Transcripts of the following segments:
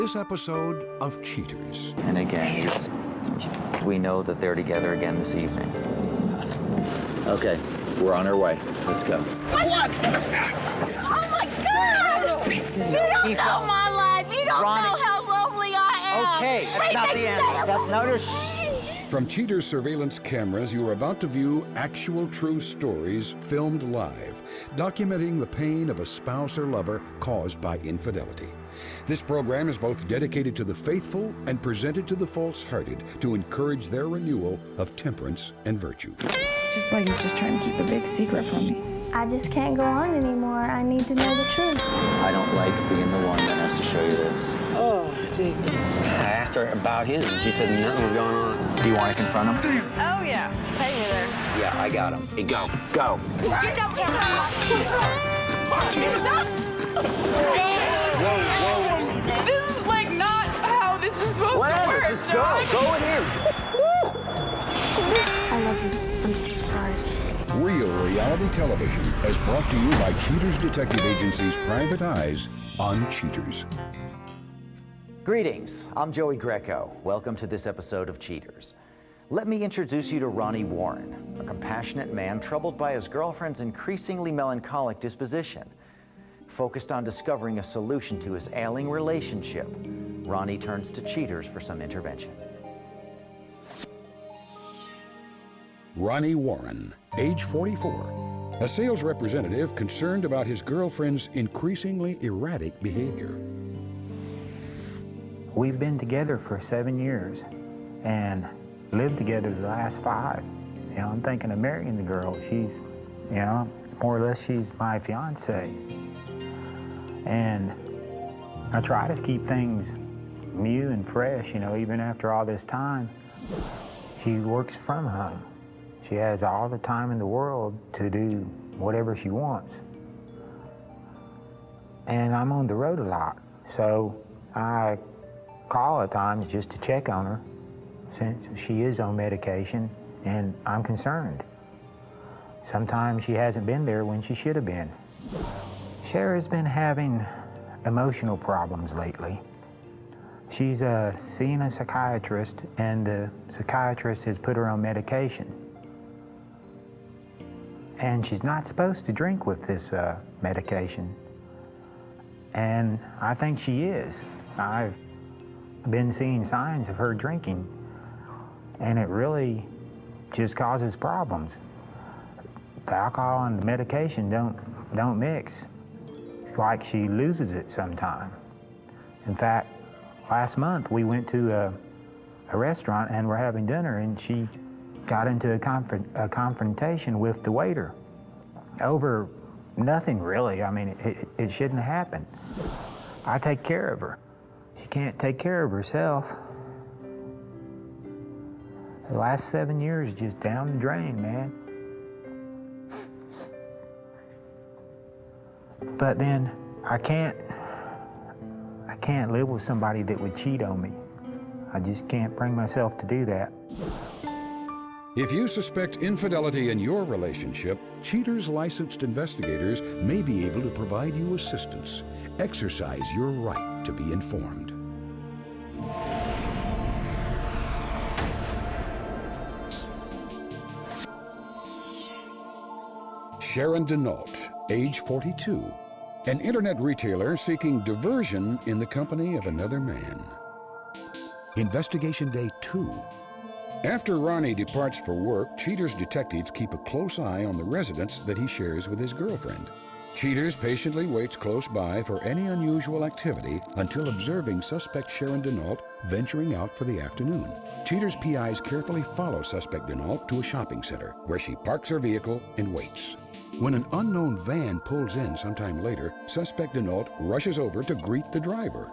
This episode of Cheaters. And again, we know that they're together again this evening. Okay, we're on our way. Let's go. What? Oh my God! You don't know my life. You don't Ronnie. know how lonely I am. Okay, that's not the answer. That's not a... From Cheaters surveillance cameras, you are about to view actual true stories filmed live, documenting the pain of a spouse or lover caused by infidelity. This program is both dedicated to the faithful and presented to the false-hearted to encourage their renewal of temperance and virtue. Just like he's just trying to keep a big secret from me. I just can't go on anymore. I need to know the truth. I don't like being the one that has to show you this. Oh, Jesus. I asked her about his, and she said nothing was going on. Do you want to confront him? Oh, yeah. Take me there. Yeah, I got him. Hey, go. Go. You don't get This is like not how this is supposed to work, Just go. John. Go in here. I love you. I'm so sorry. Real reality television is brought to you by Cheaters Detective Agency's Private Eyes on Cheaters. Greetings. I'm Joey Greco. Welcome to this episode of Cheaters. Let me introduce you to Ronnie Warren, a compassionate man troubled by his girlfriend's increasingly melancholic disposition. Focused on discovering a solution to his ailing relationship, Ronnie turns to Cheaters for some intervention. Ronnie Warren, age 44, a sales representative concerned about his girlfriend's increasingly erratic behavior. We've been together for 7 years and lived together the last 5. You know, I'm thinking of marrying the girl. She's, you know, more or less she's my fiance. And I try to keep things new and fresh, you know, even after all this time. She works from home. She has all the time in the world to do whatever she wants. And I'm on the road a lot, so I call at times just to check on her since she is on medication and I'm concerned. Sometimes she hasn't been there when she should have been. Shara's been having emotional problems lately. She's seeing a psychiatrist, and the psychiatrist has put her on medication. And she's not supposed to drink with this medication. And I think she is. I've been seeing signs of her drinking, and it really just causes problems. The alcohol and the medication don't mix. It's like she loses it sometime. In fact, last month we went to a restaurant and we're having dinner, and she got into a confrontation with the waiter over nothing really. I mean, it shouldn't have happened. I take care of her. She can't take care of herself. The last 7 years just down the drain, man. But then I can't live with somebody that would cheat on me. I just can't bring myself to do that. If you suspect infidelity in your relationship, Cheaters licensed investigators may be able to provide you assistance. Exercise your right to be informed. Sharon Denault, age 42, an internet retailer seeking diversion in the company of another man. Investigation Day 2. After Ronnie departs for work, Cheaters detectives keep a close eye on the residence that he shares with his girlfriend. Cheaters patiently waits close by for any unusual activity until observing suspect Sharon Denault venturing out for the afternoon. Cheaters' PIs carefully follow suspect Denault to a shopping center, where she parks her vehicle and waits. When an unknown van pulls in sometime later, suspect Denault rushes over to greet the driver.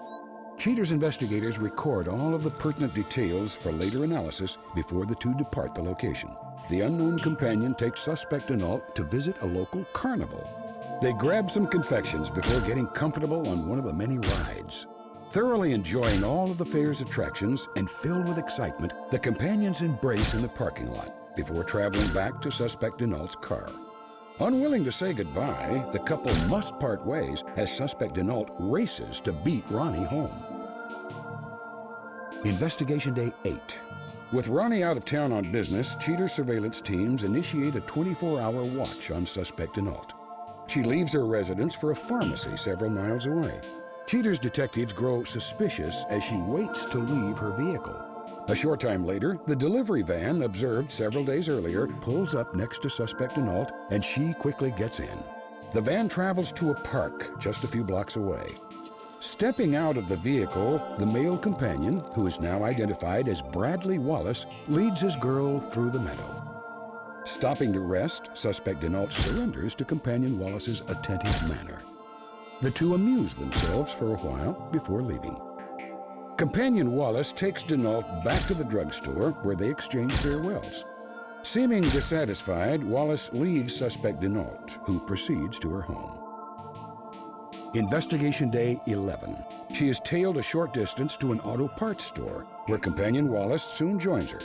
Cheaters investigators record all of the pertinent details for later analysis before the two depart the location. The unknown companion takes suspect Denault to visit a local carnival. They grab some confections before getting comfortable on one of the many rides. Thoroughly enjoying all of the fair's attractions and filled with excitement, the companions embrace in the parking lot before traveling back to suspect Denault's car. Unwilling to say goodbye, the couple must part ways as suspect Denault races to beat Ronnie home. Investigation Day 8. With Ronnie out of town on business, Cheater's surveillance teams initiate a 24-hour watch on suspect Denault. She leaves her residence for a pharmacy several miles away. Cheater's detectives grow suspicious as she waits to leave her vehicle. A short time later, the delivery van, observed several days earlier, pulls up next to suspect Denault, and she quickly gets in. The van travels to a park just a few blocks away. Stepping out of the vehicle, the male companion, who is now identified as Bradley Wallace, leads his girl through the meadow. Stopping to rest, suspect Denault surrenders to companion Wallace's attentive manner. The two amuse themselves for a while before leaving. Companion Wallace takes Denault back to the drugstore where they exchange farewells. Seeming dissatisfied, Wallace leaves suspect Denault, who proceeds to her home. Investigation Day 11. She is tailed a short distance to an auto parts store, where companion Wallace soon joins her.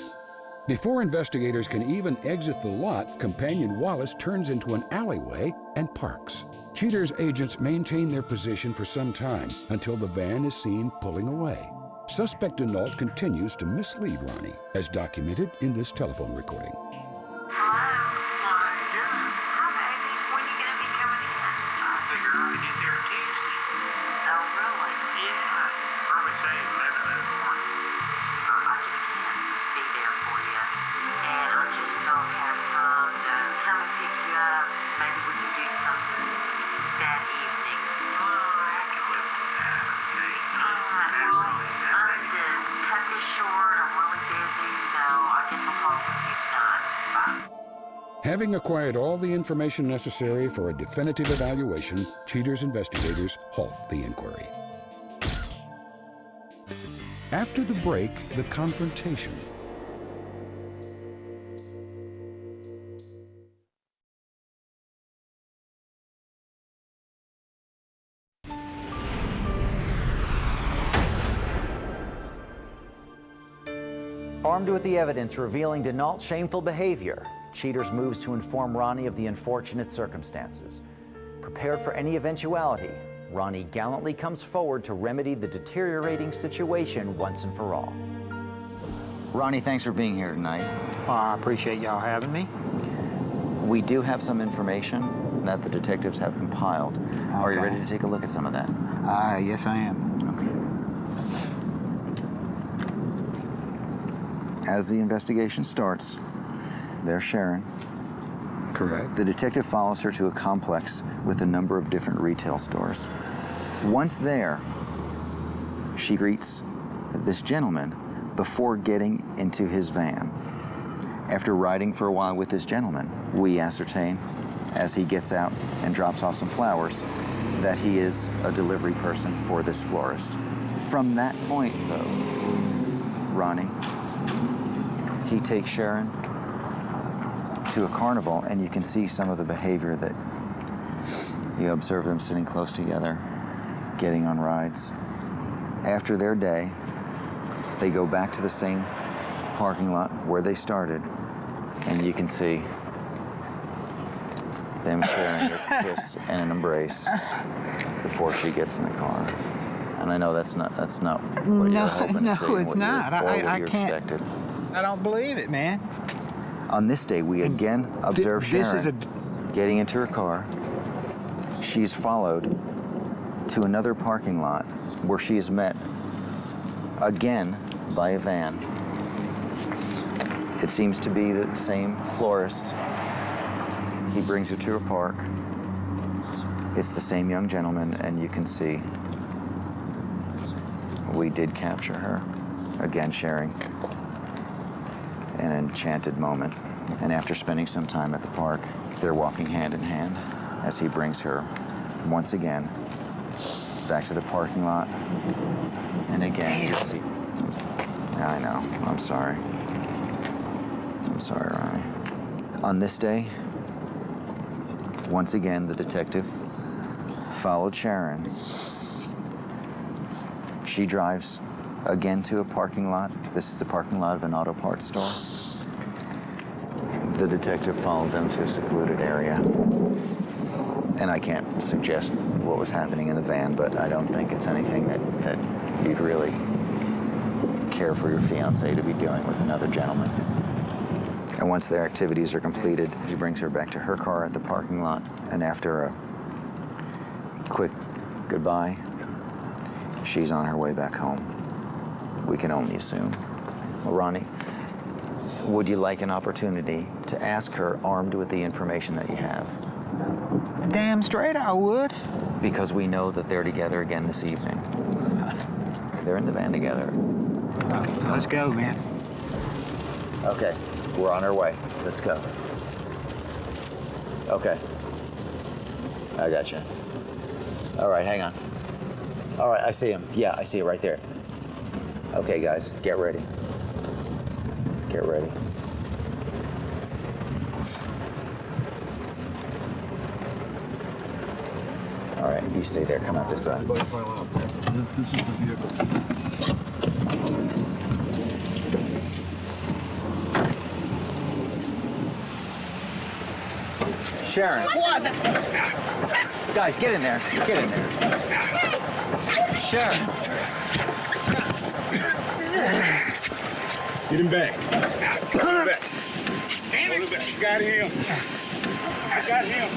Before investigators can even exit the lot, companion Wallace turns into an alleyway and parks. Cheater's agents maintain their position for some time until the van is seen pulling away. Suspect Denault continues to mislead Ronnie, as documented in this telephone recording. Having acquired all the information necessary for a definitive evaluation, Cheater's investigators halt the inquiry. After the break, the confrontation. Armed with the evidence revealing Denault's shameful behavior, Cheaters moves to inform Ronnie of the unfortunate circumstances. Prepared for any eventuality, Ronnie gallantly comes forward to remedy the deteriorating situation once and for all. Ronnie, thanks for being here tonight. I appreciate y'all having me. We do have some information that the detectives have compiled. Okay. Are you ready to take a look at some of that? Yes, I am. Okay. As the investigation starts, there's Sharon. Correct. The detective follows her to a complex with a number of different retail stores. Once there, she greets this gentleman before getting into his van. After riding for a while with this gentleman, we ascertain, as he gets out and drops off some flowers, that he is a delivery person for this florist. From that point, though, Ronnie, he takes Sharon to a carnival, and you can see some of the behavior that you observe them sitting close together, getting on rides. After their day, they go back to the same parking lot where they started, and you can see them sharing a kiss and an embrace before she gets in the car. And I know that's not what you're hoping to see. No, it's not. I can't. Expected. I don't believe it, man. On this day, we again observe Sharon getting into her car. She's followed to another parking lot where she is met again by a van. It seems to be the same florist. He brings her to a park. It's the same young gentleman, and you can see we did capture her, again sharing an enchanted moment. And after spending some time at the park, they're walking hand in hand as he brings her once again back to the parking lot. And again, you see. Yeah, I know. I'm sorry. I'm sorry, Ronnie. On this day, once again, the detective followed Sharon. She drives again to a parking lot. This is the parking lot of an auto parts store. The detective followed them to a secluded area. And I can't suggest what was happening in the van, but I don't think it's anything that you'd really care care for your fiancé to be doing with another gentleman. And once their activities are completed, he brings her back to her car at the parking lot. And after a quick goodbye, she's on her way back home. We can only assume. Well, Ronnie, would you like an opportunity to ask her armed with the information that you have? Damn straight I would. Because we know that they're together again this evening. They're in the van together. Let's go, man. Okay, we're on our way. Let's go. Okay. I got you. All right, hang on. All right, I see him. Yeah, I see it right there. Okay, guys, get ready. Get ready. All right, you stay there. Come out this side. This is the vehicle. Sharon. What? Guys, get in there. Get in there. Sharon. Get him back. Get him back. Damn it. I got him. I got him.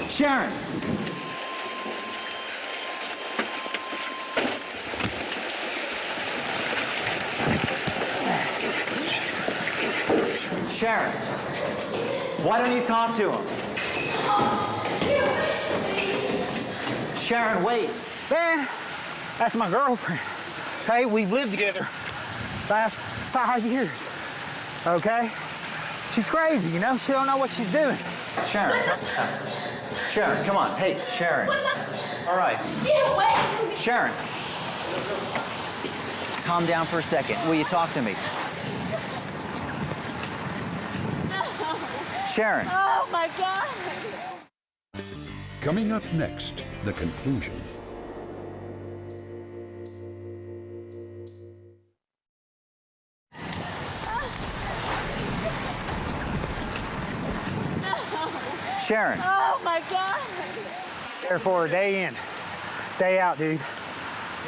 Sharon. Sharon, why don't you talk to him? Sharon, wait. Man, that's my girlfriend. Okay, we've lived together last 5 years. Okay? She's crazy, you know? She don't know what she's doing. Sharon. Sharon, come on. Hey, Sharon. All right. Get away from me! Sharon. Calm down for a second. Will you talk to me? Sharon. Oh my God! Coming up next, the conclusion. Sharon. Oh my God! There for a day in, day out, dude.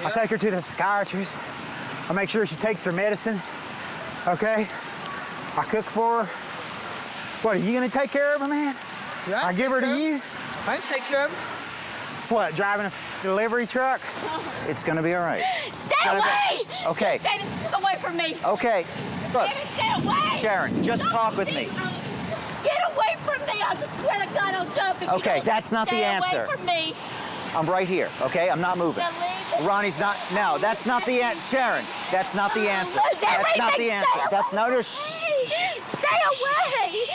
I take her to the psychiatrist. I make sure she takes her medicine. Okay? I cook for her. What, are you gonna take care of her, man? Yeah, I give her to you? I can take care of it. What, driving a delivery truck? It's gonna be all right. Stay away! Okay. Stay the fuck away from me! Okay. Look, David, stay away! Sharon, just Don't talk with see- me. Get away from me! I swear to God, I'll jump if you Okay, don't that's not the stay answer. away from me! I'm right here, okay? I'm not moving. Now leave. Ronnie's not, no, that's not the answer. Sharon, that's not the answer. Lose That's not the everything. answer. Stay That's not a... Stay away!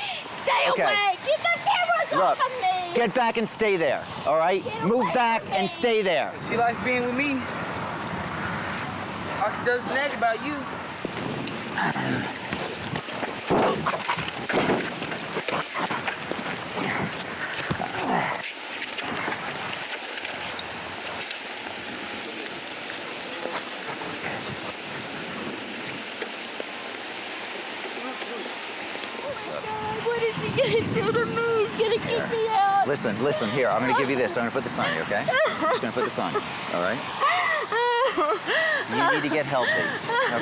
Stay Okay. away! Keep the cameras Look, off of me! get back and stay there, all right? Get Move away back from me. and stay there. She likes being with me. All she does is nag about you. What is he gonna do to me? He's gonna kick me out. Listen, here, I'm gonna give you this. I'm gonna put this on you, okay? I'm just gonna put this on you, all right? You need to get healthy,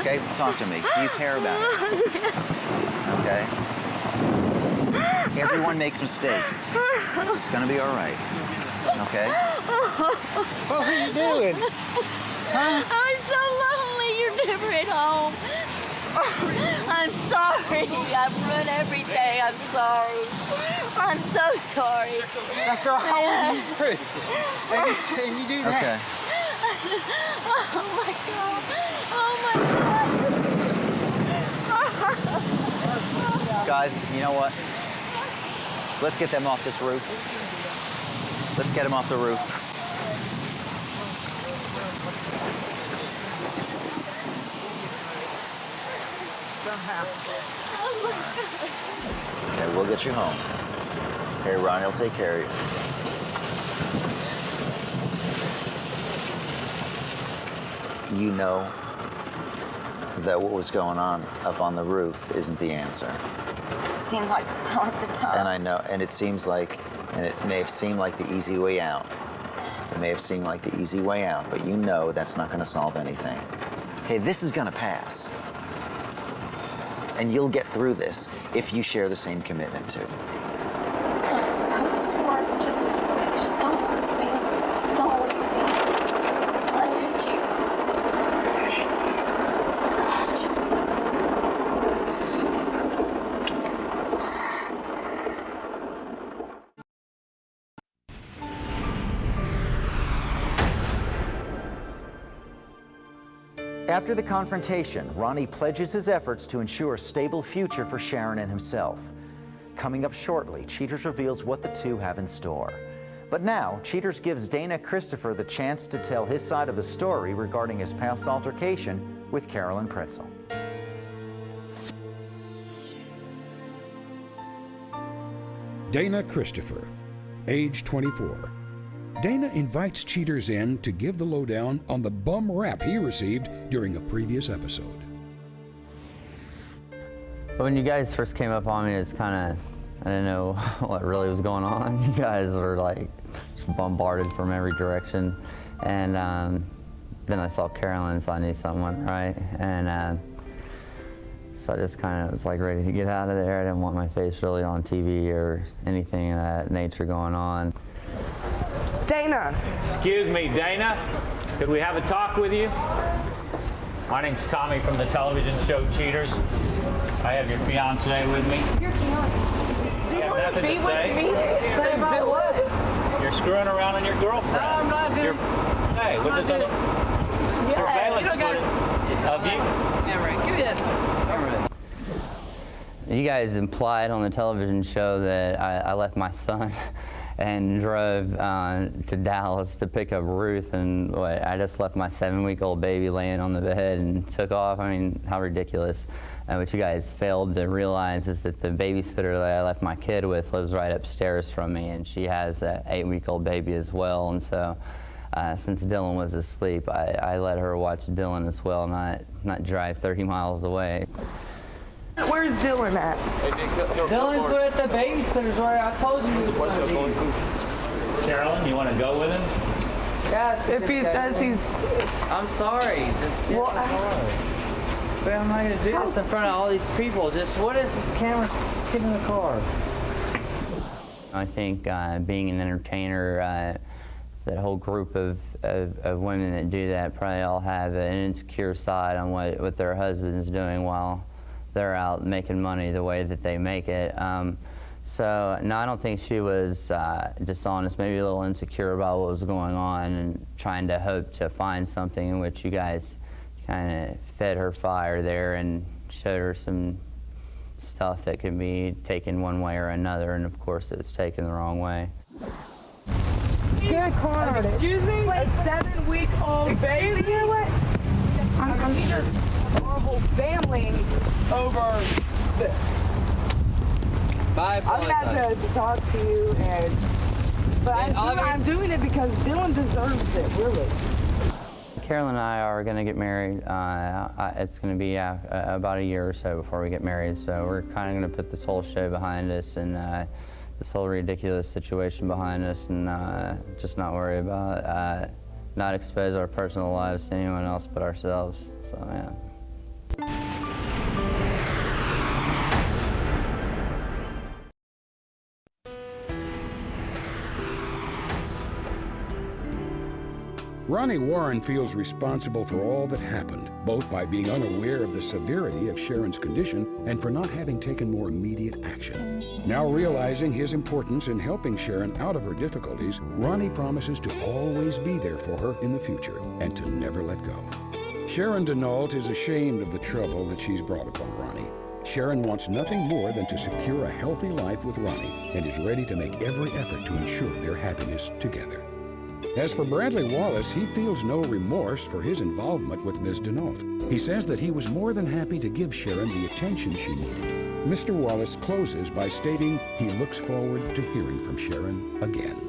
okay? Talk to me. Do you care about it? Okay? Everyone makes mistakes. It's gonna be all right, okay? What are you doing? I'm so lonely. You're never at home. I'm sorry. I've ruined everything. I'm sorry. I'm so sorry. After how long you through? And you do that? Okay. Oh my God. Oh my God. Guys, you know what? Let's get them off this roof. Let's get them off the roof. Okay, we'll get you home. Okay, Ronnie will take care of you. You know that what was going on up on the roof isn't the answer. Seemed like so at the time. And I know, and it seems like, and it may have seemed like the easy way out. It may have seemed like the easy way out, but you know that's not going to solve anything. Okay, this is going to pass. And you'll get through this if you share the same commitment too. That's so smart. Just don't hurt me. Don't leave me. I need you. After the confrontation, Ronnie pledges his efforts to ensure a stable future for Sharon and himself. Coming up shortly, Cheaters reveals what the two have in store. But now, Cheaters gives Dana Christopher the chance to tell his side of the story regarding his past altercation with Carolyn Pretzel. Dana Christopher, age 24. Dana invites Cheaters in to give the lowdown on the bum rap he received during a previous episode. When you guys first came up on me, it's kind of, I didn't know what really was going on. You guys were like just bombarded from every direction. And then I saw Carolyn, so I knew something wasn't right. And so I just kind of was like ready to get out of there. I didn't want my face really on TV or anything of that nature going on. Dana. Excuse me, Dana. Could we have a talk with you? My name's Tommy from the television show Cheaters. I have your fiance with me. Your fiance. Do you have nothing to say? Say about what? You're screwing around on your girlfriend. No, I'm not doing. Hey, look at this other surveillance footage of you. Yeah, right. Give me that. All right. You guys implied on the television show that I left my son and drove to Dallas to pick up Ruth, and I just left my 7-week-old baby laying on the bed and took off. I mean, how ridiculous. What you guys failed to realize is that the babysitter that I left my kid with lives right upstairs from me, and she has an 8-week-old baby as well. And so since Dylan was asleep, I let her watch Dylan as well, not drive 30 miles away. Where's Dylan at? Dylan's with the babysitters where I told you he was going to be. Carolyn, you want to go with him? Yes. If he says he's... I'm sorry. Just get Well, in the car. But I'm not going to do this in front of all these people. Just, what is this camera? Just get in the car. I think being an entertainer, that whole group of women that do that probably all have an insecure side on what their husband's doing while they're out making money the way that they make it. So no, I don't think she was dishonest, maybe a little insecure about what was going on and trying to hope to find something in which you guys kind of fed her fire there and showed her some stuff that could be taken one way or another, and of course it was taken the wrong way. Good car. Excuse me? A 7-week-old baby? I'm just our whole family over this. Bye. I'm not to talk to you, but I'm doing it because Dylan deserves it, really. Carolyn and I are going to get married. It's going to be about a year or so before we get married, so we're kind of going to put this whole show behind us and this whole ridiculous situation behind us, and just not worry about not expose our personal lives to anyone else but ourselves. So yeah. Ronnie Warren feels responsible for all that happened, both by being unaware of the severity of Sharon's condition and for not having taken more immediate action. Now realizing his importance in helping Sharon out of her difficulties, Ronnie promises to always be there for her in the future and to never let go. Sharon Denault is ashamed of the trouble that she's brought upon Ronnie. Sharon wants nothing more than to secure a healthy life with Ronnie and is ready to make every effort to ensure their happiness together. As for Bradley Wallace, he feels no remorse for his involvement with Ms. Denault. He says that he was more than happy to give Sharon the attention she needed. Mr. Wallace closes by stating he looks forward to hearing from Sharon again.